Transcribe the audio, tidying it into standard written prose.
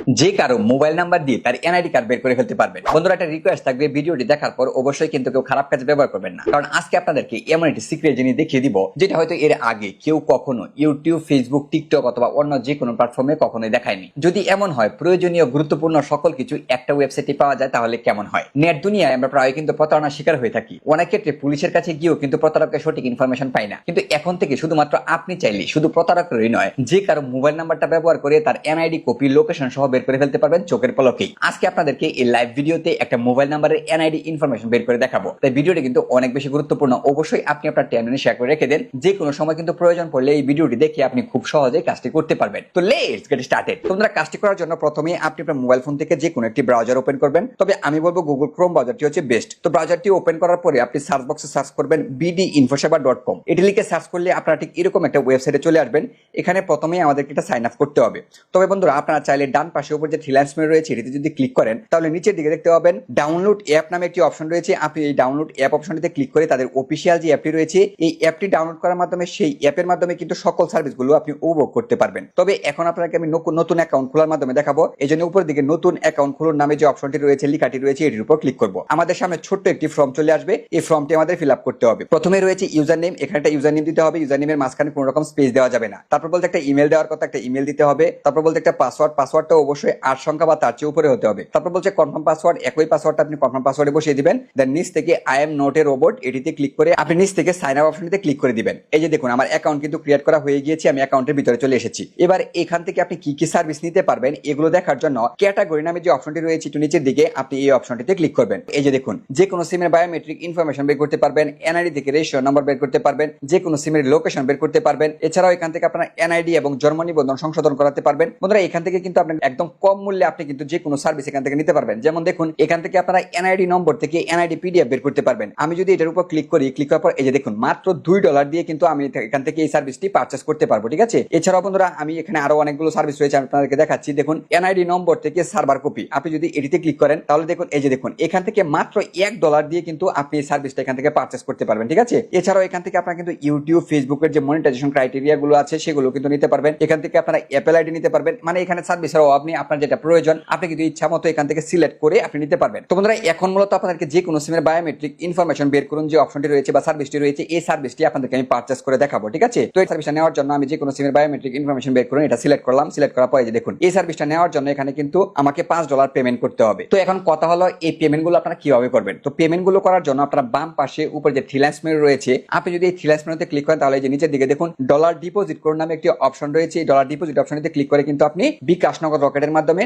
যে কারো mobile number দিয়ে তার এনআইডি কার্ড বের করে ফেলতে পারবেন। বন্ধুরা, একটা রিকোয়েস্ট থাকবে, ভিডিওটি দেখার পর অবশ্যই কিন্তু কেউ খারাপ কাজে ব্যবহার করবেন না, কারণ আজকে আপনাদেরকে এমন একটি সিক্রেট জিনিস দেখিয়ে দিব যেটা হয়তো এর আগে কেউ কখনো ইউটিউব, ফেসবুক, টিকটক অথবা অন্য যে কোনো প্ল্যাটফর্মে কখনোই দেখায়নি। যদি এমন হয় প্রয়োজনীয় গুরুত্বপূর্ণ সকল কিছু একটা ওয়েবসাইটে পাওয়া যায় তাহলে কেমন হয়? নেট দুনিয়ায় আমরা প্রায় কিন্তু প্রতারণার শিকার হয়ে থাকি। অনেক ক্ষেত্রে পুলিশের কাছে গিয়েও কিন্তু প্রতারকের সঠিক ইনফরমেশন পাই না। কিন্তু এখন থেকে শুধুমাত্র আপনি চাইলে শুধু প্রতারকেরই নয়, যে কারো মোবাইল নাম্বারটা ব্যবহার করে তার এনআইডি কপি, লোকেশন সহ বের করে ফেলতে পারবেন চোখের পলকেই। আজকে আপনাদেরকে এই লাইভ ভিডিওতে একটা মোবাইল নাম্বারের এনআইডি ইনফরমেশন বের করে দেখাবো। তাই ভিডিওটি কিন্তু অনেক বেশি গুরুত্বপূর্ণ। অবশ্যই আপনি আপনার টাইমলাইনে শেয়ার করে রেখে দেন, যে কোনো সময় কিন্তু প্রয়োজন পড়লে এই ভিডিওটি দেখে আপনি খুব সহজেই কাজটি করতে পারবেন। তো লেটস গেট স্টার্টেড। তোমরা কাজটি করার জন্য প্রথমে আপনি আপনার মোবাইল ফোন থেকে যে কোনো একটি ব্রাউজার ওপেন করবেন। তবে আমি বলবো গুগল ক্রোম ব্রাউজারটি হচ্ছে বেস্ট। তো ব্রাউজারটি ওপেন করার পরে আপনি সার্চ বক্সে সার্চ করবেন bdinfoseva.com। এটি লিখে সার্চ করলে আপনারা ঠিক এরকম একটা ওয়েবসাইটে চলে আসবেন। এখানে প্রথমেই আমাদেরকে এটা সাইন আপ করতে হবে। তবে বন্ধুরা, আপনারা চাইলে ডান পাশে উপর যে থ্রি লাইনস মেনু রয়েছে এটিতে যদি ক্লিক করেন তাহলে নিচের দিকে দেখতে পাবেন ডাউনলোড অ্যাপ নামে একটি অপশন রয়েছে। আপনি এই ডাউনলোড অ্যাপ অপশনটিতে ক্লিক করে তাদের অফিসিয়াল যে অ্যাপটি রয়েছে এই অ্যাপটি ডাউনলোড করার মাধ্যমে সেই অ্যাপের মাধ্যমে কিন্তু সকল সার্ভিসগুলো আপনি উপভোগ করতে পারবেন। তবে এখন আপনাকে আমি নতুন অ্যাকাউন্ট খোলার মাধ্যমে দেখাবো। এই জন্য উপরের দিকে নতুন অ্যাকাউন্ট খুলুন নামে যে অপশনটি রয়েছে, লেখাটি রয়েছে, এটির উপর ক্লিক করব। আমাদের সামনে ছোট্ট একটি ফর্ম চলে আসবে। এই ফর্মটি আমাদের ফিল আপ করতে হবে। প্রথমে রয়েছে ইউজার নেম। এখানে একটা ইউজার নেম দিতে হবে। ইউজার নেমের মাঝখানে কোনো রকম স্পেস দেওয়া যাবে না। তারপর বলতে একটা ইমেল দেওয়ার কথা, একটা ইমেল দিতে হবে। তারপর বলতে একটা পাসওয়ার্ড। পাসওয়ার্ডটা অবশ্যই 8 সংখ্যা বা তার চেয়ে উপরে হতে হবে। তারপর বলছে কনফার্ম পাসওয়ার্ড। একই পাসওয়ার্ডটা আপনি কনফার্ম পাসওয়ার্ডে বসিয়ে দিবেন। দেন নিচ থেকে I am not a robot এটিতে ক্লিক করে আপনি নিচ থেকে সাইন আপ অপশনটিতে ক্লিক করে দিবেন। এই যে দেখুন, আমার অ্যাকাউন্ট কিন্তু ক্রিয়েট করা হয়ে গিয়েছে। আমি অ্যাকাউন্টের ভিতরে চলে এসেছি। এবার এখান থেকে আপনি কি কি সার্ভিস নিতে পারবেন এগুলো দেখার জন্য ক্যাটাগরি নামে যে অপশনটি রয়েছে একটু নিচের দিকে আপনি এই অপশনটিতে ক্লিক করবেন। এই যে দেখুন, যে কোনো সিমের বায়োমেট্রিক ইনফরমেশন বের করতে পারবেন, এনআইডি থেকে রেজিস্ট্রেশন নাম্বার বের করতে পারবেন, যে কোনো সিমের লোকেশন বের করতে পারবেন। এছাড়াও এখান থেকে আপনার এনআইডি এবং জন্ম নিবন্ধন সংশোধন করাতে পারবেন। বন্ধুরা, এখান থেকে কিন্তু আপনি একদম কম মূল্যে আপনি কিন্তু যে কোনো সার্ভিস এখান থেকে নিতে পারবেন। যেমন দেখুন, এখান থেকে আপনারা এনআইডি নম্বর থেকে এনআইডি পিডিএফ বের করতে পারবেন। আমি যদি এটার উপর ক্লিক করি, ক্লিক করার পর এই যে দেখুন মাত্র $2 দিয়ে কিন্তু আমি এখান থেকে এই সার্ভিসটি পারচেজ করতে পারবো। ঠিক আছে। এছাড়াও বন্ধুরা, আমি এখানে আরো অনেকগুলো সার্ভিস রয়েছে, আমি আপনাদেরকে দেখাচ্ছি। দেখুন, এনআইডি নম্বর থেকে সার্ভার কপি, আপনি যদি এটিতে ক্লিক করেন তাহলে দেখুন এই যে দেখুন এখান থেকে মাত্র $1 দিয়ে কিন্তু আপনি এই সার্ভিসটা এখান থেকে পারচেজ করতে পারবেন। ঠিক আছে। এছাড়াও এখান থেকে আপনারা কিন্তু ইউটিউব, ফেসবুকের যে মনিটাইজেশন ক্রাইটেরিয়া গুলো আছে সেগুলো কিন্তু নিতে পারবেন। এখান থেকে আপনারা অ্যাপেল আইডি নিতে পারবেন। মানে এখানে সার্ভিসের অভাব নেই। আপনার যেটা প্রয়োজন আপনি কিন্তু ইচ্ছা মতো এখান থেকে সিলেক্ট করে আপনি নিতে পারবেন। তো বন্ধুরা, এখন মূলত আপনাদেরকে যে কোনো সিমের বায়োমেট্রিক ইনফরমেশন বের করুন যে অপশনটি রয়েছে বা সার্ভিসটি রয়েছে, এই সার্ভিসটি আপনাদেরকে আমি পারচেজ করে দেখাবো। ঠিক আছে। তো এই সার্ভিসটা নেওয়ার জন্য আমি যে কোনো সিমের বায়োমেট্রিক ইনফরমেশন বের করুন এটা সিলেক্ট করলাম। সিলেক্ট করার পরে যে দেখুন এই সার্ভিসটা নেওয়ার জন্য এখানে কিন্তু আমাকে $5 পেমেন্ট করতে হবে। তো এখন কথা হলো এই পেমেন্ট গুলো আপনারা কিভাবে করবেন। তো পেমেন্ট গুলো করার জন্য আপনারা বাম পাশে উপরে যে থ্রি লাইনস মেনু রয়েছে আপনি যদি এই থ্রি লাইনস মেনুতে ক্লিক করেন তাহলে এই যে নিচের দিকে দেখুন ডলার ডিপোজিট করুন নামে একটি অপশন রয়েছে। এই ডলার ডিপোজিট অপশনটিতে ক্লিক করে কিন্তু আপনি বিকাশ নগদ রকেটের মাধ্যমে